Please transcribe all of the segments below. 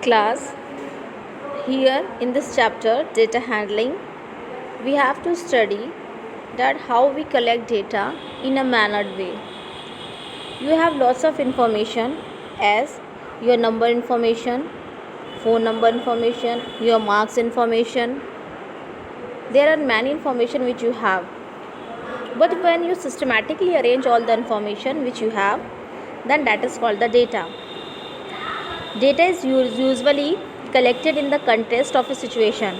Class, here in this chapter data handling, we have to study that how we collect data in a mannered way. You have lots of information as your number information, phone number information, your marks information. There are many information which you have. But when you systematically arrange all the information which you have, then that is called the data. Data is usually collected in the context of a situation.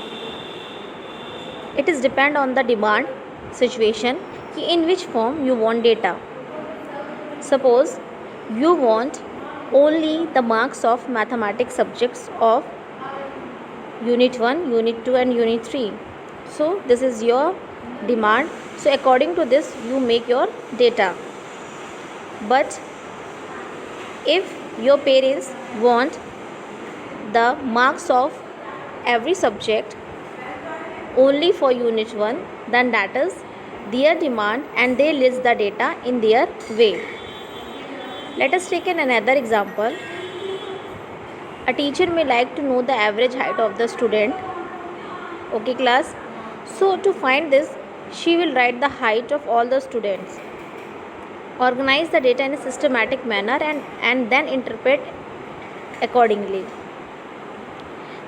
It is depend on the demand situation in which form you want data. Suppose you want only the marks of mathematics subjects of unit 1, unit 2 and unit 3. So this is your demand. So according to this you make your data. But if your parents want the marks of every subject only for unit 1, then that is their demand and they list the data in their way. Let us take another example. A teacher may like to know the average height of the student. Okay class. So to find this, she will write the height of all the students, organize the data in a systematic manner and then interpret accordingly.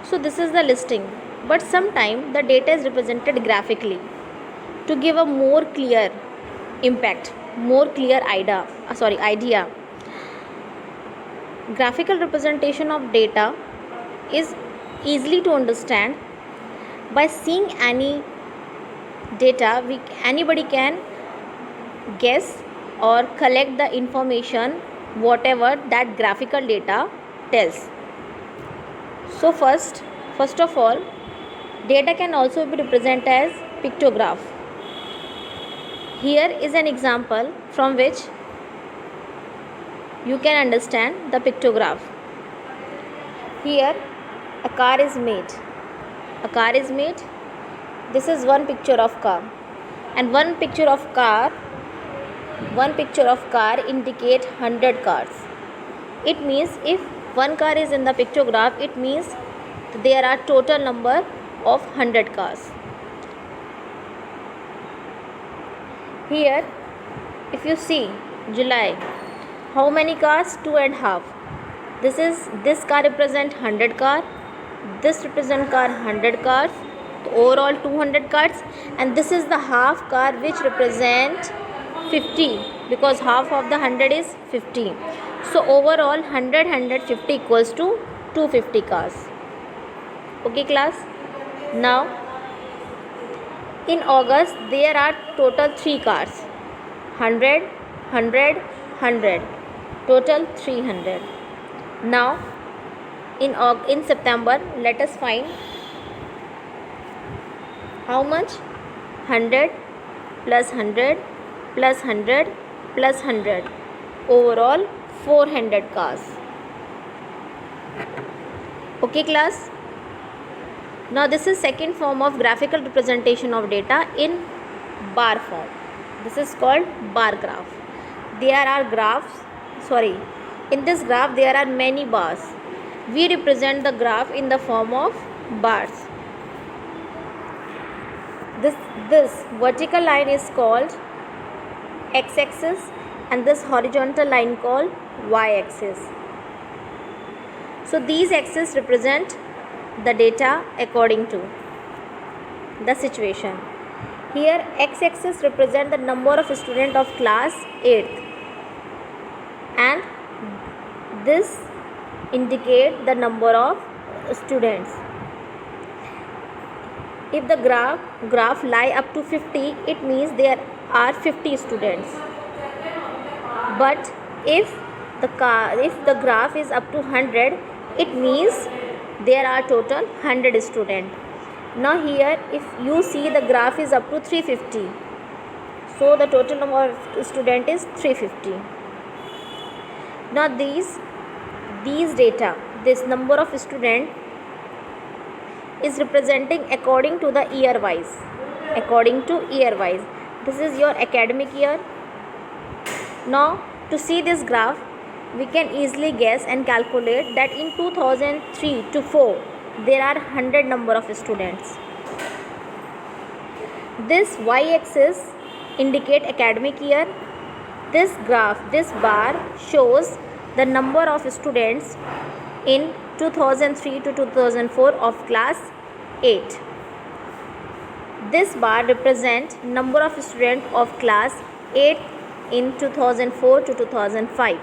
So this is the listing, but sometimes the data is represented graphically to give a more clear impact, more clear idea. Graphical representation of data is easily to understand. By seeing any data, anybody can guess or collect the information whatever that graphical data tells. So first of all, data can also be represented as pictograph. Here is an example from which you can understand the pictograph. Here a car is made. This is one picture of car, and one picture of car indicate 100 cars. It means if one car is in the pictograph, it means there are total number of 100 cars. Here if you see July, how many cars? 2.5. This car represent 100 car, this represent car 100 cars, overall 200 cars, and this is the half car which represent 50, because half of the 100 is 50. So overall 150 equals to 250 cars. Okay class. Now in August there are total 3 cars, 100, 100, 100, total 300. Now in September, let us find how much? 100 plus 100 plus 100 plus 100, overall 400 cars. Okay class. Now this is second form of graphical representation of data in bar form. This is called bar graph. In this graph there are many bars. We represent the graph in the form of bars. This vertical line is called x-axis and this horizontal line called y-axis. So these axes represent the data according to the situation. Here x-axis represent the number of students of class 8th and this indicate the number of students. If the graph lie up to 50, it means there are 50 students. But if the graph is up to 100, it means there are total 100 students. Now here if you see the graph is up to 350, so the total number of student is 350. Now these data, this number of student is representing according to the year wise. This is your academic year. Now to see this graph, we can easily guess and calculate that in 2003 to 4 there are 100 number of students. This y-axis indicate academic year. This graph, this bar shows the number of students in 2003 to 2004 of class 8. This bar represents number of students of class 8 in 2004 to 2005.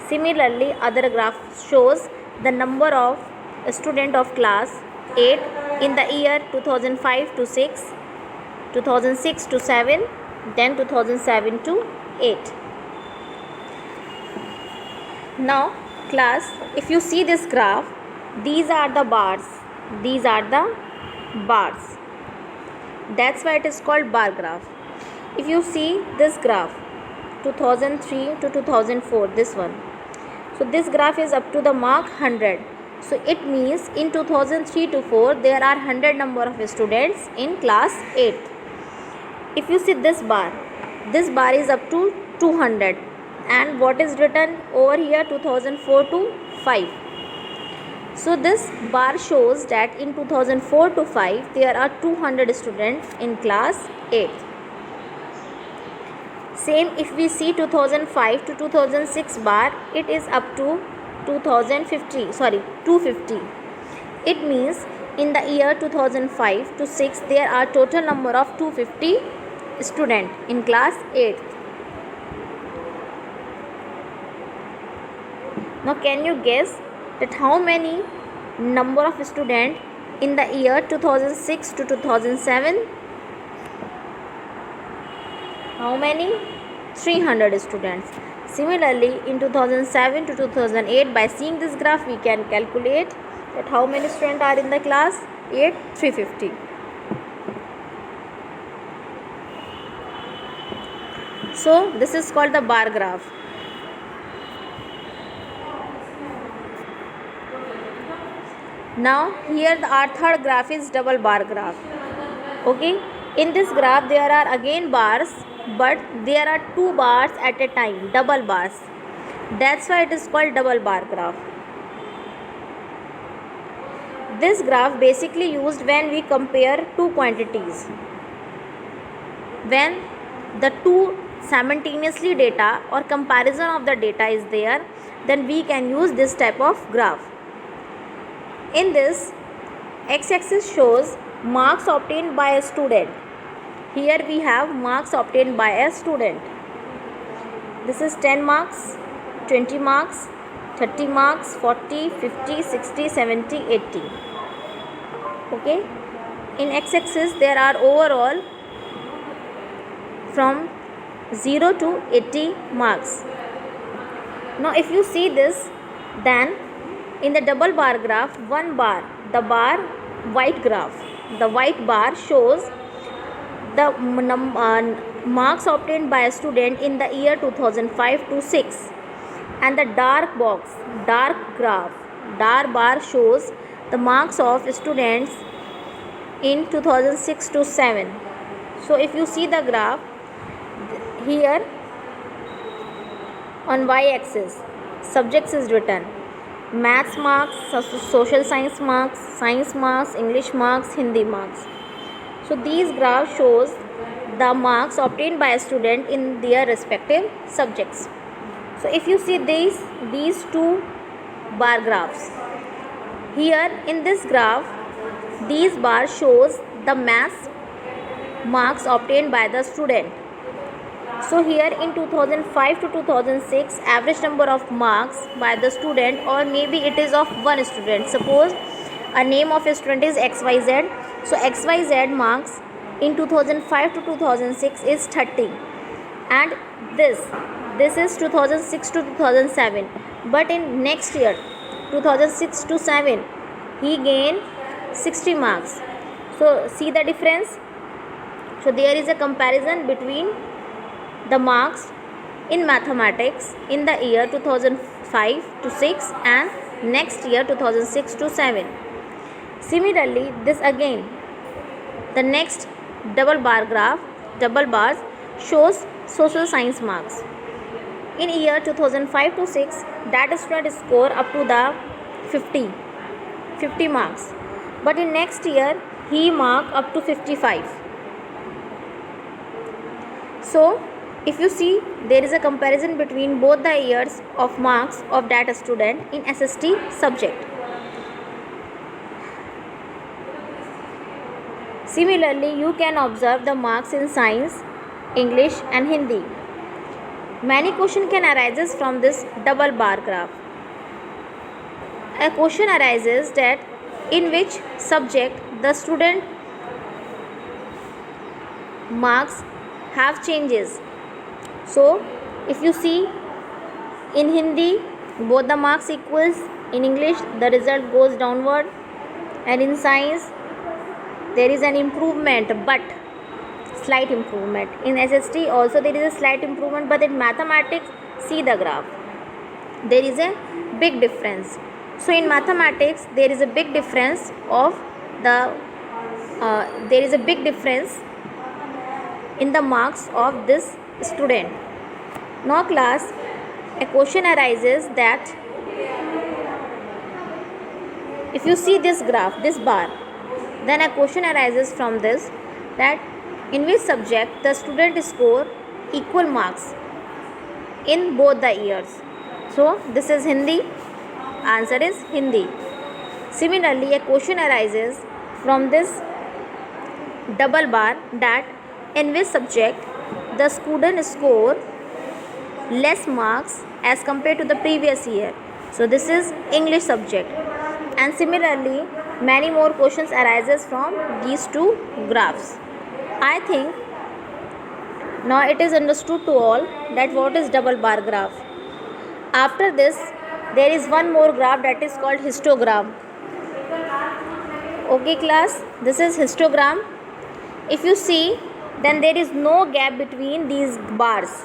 Similarly, other graph shows the number of student of class 8 in the year 2005 to 6, 2006 to 7, then 2007 to 8. Now class, if you see this graph, these are the bars, these are the bars. That's why it is called bar graph. If you see this graph, 2003 to 2004, this one. So this graph is up to the mark 100. So it means in 2003 to 4 there are 100 number of students in class 8. If you see this bar is up to 200, and what is written over here 2004 to 5. So this bar shows that in 2004 to 5 there are 200 students in class 8. Same if we see 2005 to 2006 bar, it is up to 250. It means in the year 2005 to 6 there are total number of 250 students in class 8. Now can you guess that how many number of students in the year 2006 to 2007? How many? 300 students. Similarly, in 2007 to 2008, by seeing this graph, we can calculate that how many students are in the class 8, 350. So this is called the bar graph. Now here our third graph is double bar graph. Okay, in this graph there are again bars, but there are two bars at a time, double bars. That's why it is called double bar graph. This graph basically used when we compare two quantities. When the two simultaneously data or comparison of the data is there, then we can use this type of graph. In this, x-axis shows marks obtained by a student. Here we have marks obtained by a student. This is 10 marks, 20 marks, 30 marks, 40, 50, 60, 70, 80. Okay. In x-axis there are overall from 0 to 80 marks. Now if you see this, then in the double bar graph, one bar, the bar white graph, the white bar shows the marks obtained by a student in the year 2005 to 6, and the dark box, dark graph, dark bar shows the marks of students in 2006 to 7. So if you see the graph here, on y-axis subjects is written, maths marks, social science marks, English marks, Hindi marks. So these graphs shows the marks obtained by a student in their respective subjects. So if you see these two bar graphs, here in this graph, these bars shows the maths marks obtained by the student. So here in 2005 to 2006, average number of marks by the student, or maybe it is of one student. Suppose a name of a student is XYZ. So XYZ marks in 2005 to 2006 is 30, and this is 2006 to 2007. But in next year 2006 to 7, he gained 60 marks. So see the difference. So there is a comparison between the marks in mathematics in the year 2005 to 6 and next year 2006 to 7. Similarly, this again, the next double bar graph, double bars shows social science marks. In year 2005 to 6, that student score up to the 50 marks. But in next year, he mark up to 55. So, if you see, there is a comparison between both the years of marks of that student in SST subject. Similarly, you can observe the marks in science, English and Hindi. Many questions can arise from this double bar graph. A question arises that in which subject the student marks have changes. So, if you see, in Hindi both the marks equals, in English the result goes downward, and in science there is an improvement, but slight improvement. In SST also there is a slight improvement, but in mathematics, see the graph, there is a big difference. So in mathematics there is a big difference in the marks of this student. Now class, a question arises that if you see this graph, this bar, then a question arises from this that in which subject the student score equal marks in both the years. So this is Hindi, answer is Hindi. Similarly, a question arises from this double bar that in which subject the student score less marks as compared to the previous year. So this is English subject. And similarly, many more questions arises from these two graphs. I think now it is understood to all that what is double bar graph. After this, there is one more graph that is called histogram. Okay class, this is histogram. If you see, then there is no gap between these bars.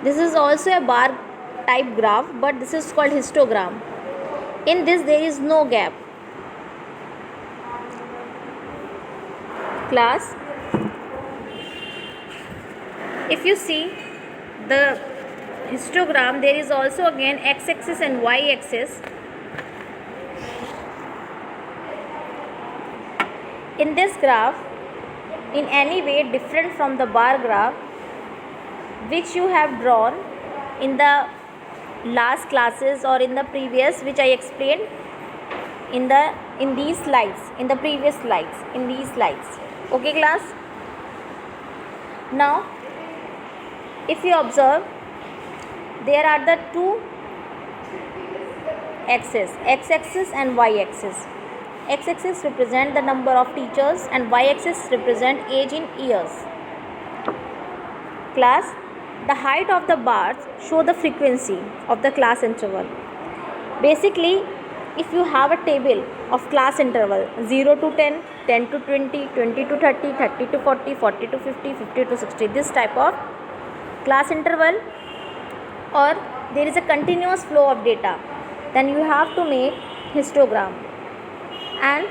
This is also a bar type graph, but this is called histogram. In this there is no gap. Class, if you see the histogram, there is also again x-axis and y-axis. In this graph, in any way different from the bar graph which you have drawn in the last classes or in the previous, which I explained in these slides, in the previous slides, in these slides. Okay class, now if you observe, there are the two axes, x-axis and y-axis. X-axis represent the number of teachers and y-axis represent age in years. Class, the height of the bars show the frequency of the class interval. Basically, if you have a table of class interval 0 to 10, 10 to 20, 20 to 30, 30 to 40, 40 to 50, 50 to 60, this type of class interval, or there is a continuous flow of data, then you have to make histogram, and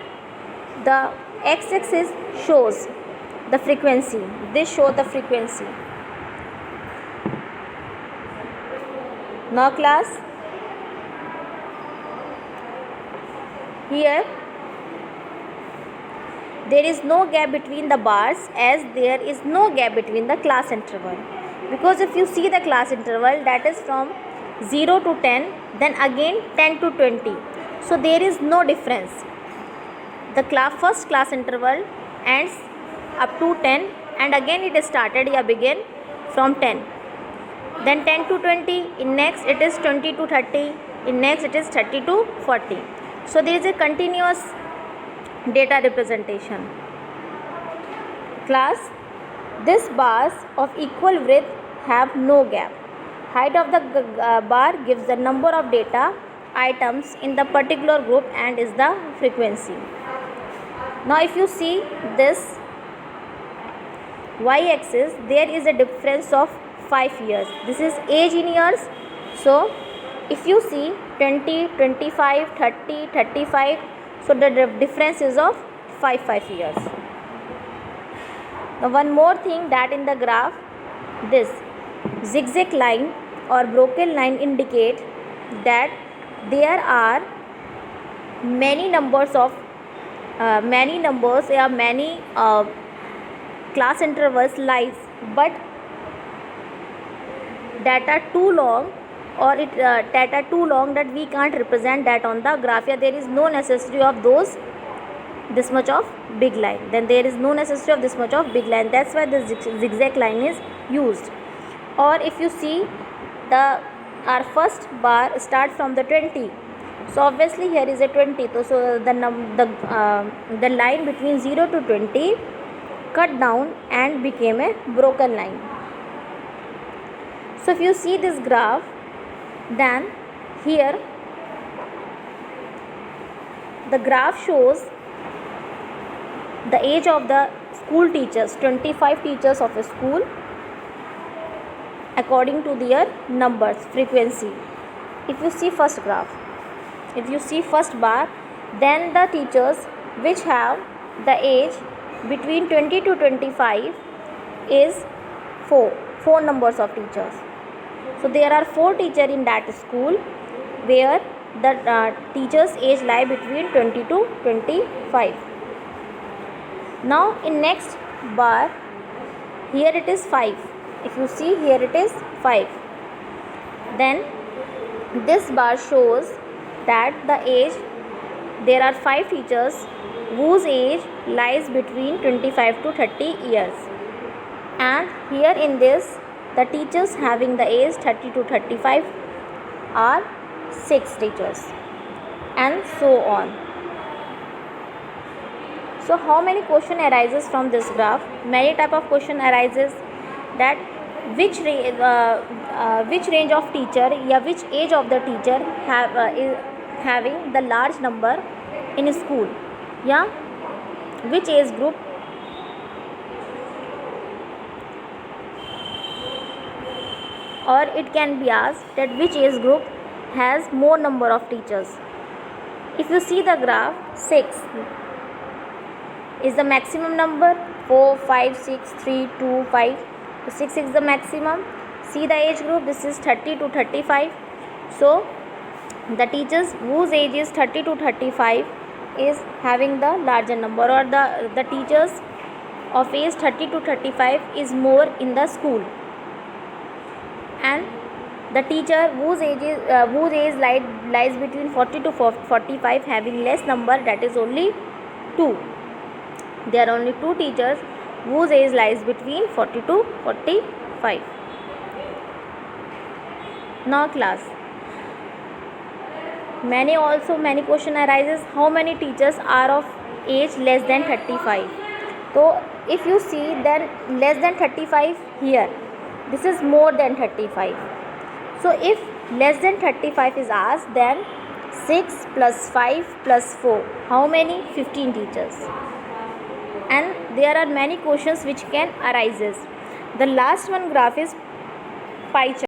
the x-axis shows the frequency. This shows the frequency. Now class, here there is no gap between the bars as there is no gap between the class interval, because if you see the class interval, that is from 0 to 10, then again 10 to 20, so there is no difference. The first class interval ends up to 10 and again it is started or begin from 10, then 10 to 20, in next it is 20 to 30, in next it is 30 to 40. So there is a continuous data representation. Class, these bars of equal width have no gap. Height of the bar gives the number of data items in the particular group and is the frequency. Now if you see this y-axis, there is a difference of 5 years. This is age in years. So if you see 20, 25, 30, 35, so the difference is of 5 years. Now one more thing, that in the graph, this zigzag line or broken line indicate that there are many numbers or many class intervals lies, but that are too long, or that are too long that we can't represent that on the graph. Yeah, there is no necessity of this much of big line, then there is no necessity of this much of big line. That's why the zigzag line is used. Or if you see, our first bar starts from the 20, so obviously here is a 20, so the line between 0 to 20 cut down and became a broken line. So if you see this graph, then here the graph shows the age of the school teachers, 25 teachers of a school, according to their numbers, frequency. If you see first graph, if you see first bar, then the teachers which have the age between 20 to 25 is 4 numbers of teachers. So there are 4 teachers in that school where the teachers age lie between 20 to 25. Now in next bar, here it is 5. If you see, here it is 5. Then this bar shows that the age, there are 5 teachers whose age lies between 25 to 30 years. And here in this, the teachers having the age 30 to 35 are 6 teachers, and so on. So how many question arises from this graph? Many type of question arises, that which range of teacher, या which age of the teacher is having the large number in school, या which age group, or it can be asked that which age group has more number of teachers. If you see the graph, 6 is the maximum number, 4, 5, 6, 3, 2, 5. So 6 is the maximum. See the age group, this is 30 to 35. So the teachers whose age is 30 to 35 is having the larger number, or the teachers of age 30 to 35 is more in the school. And the teacher whose age lies between 40 to 45 having less number, that is only 2. There are only 2 teachers whose age lies between 40 to 45. Now class, many question arises, how many teachers are of age less than 35? So if you see, then less than 35 here, this is more than 35. So if less than 35 is asked, then 6 plus 5 plus 4, how many? 15 teachers. And there are many questions which can arises. The last one graph is pie chart.